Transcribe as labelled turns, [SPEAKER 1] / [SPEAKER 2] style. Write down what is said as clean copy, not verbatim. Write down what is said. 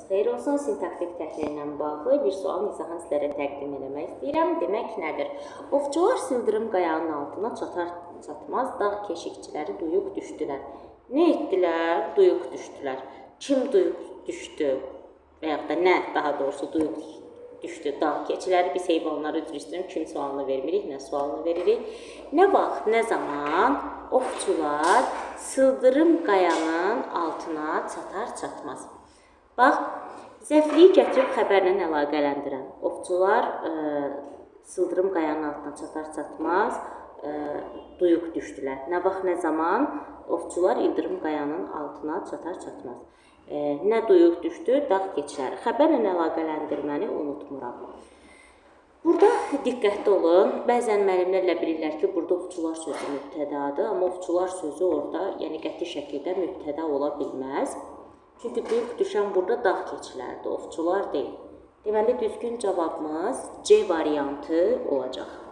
[SPEAKER 1] Xeyir olsun, sintaktik təhlillə bağlı bir sual izahını sizlərə təqdim etmək istəyirəm. Demək nədir? Ovçular sıldırım qayanın altına çatar-çatmaz dağ keşikçiləri duyuq düşdülər. Nə etdilər? Duyuq düşdülər. Kim duyuq düşdü? Və yaxud da nə, daha doğrusu duyuq düşdü? Dağ keçiləri. Biz heyvanları üzr istəyirəm. Kim sualını vermirik, nə sualını veririk. Nə vaxt, nə zaman ovçular sıldırım qayanın altına çatar-çatmaz? Bax, zəfliyi gətirib xəbərlə əlaqələndirən. Ovçular sıldırım qayanın altına çatar-çatmaz duyuq düşdülər. Nə vaxt, nə zaman ovçular ildırım qayanın altına çatar-çatmaz. Nə duyuq düşdü? Dağ keçiləri. Xəbərlə əlaqələndirməni unutmuram. Burada diqqətli olun. Bəzən müəllimlərlə bilirlər ki, burada ovçular sözü mübtədadır. Amma ovçular sözü orada qəti şəkildə mübtəda ola bilməz. Çünki duyuq düşən burada dağ keçilərdir, ovçular deyil. Deməli, düzgün cavabımız C variantı olacaq.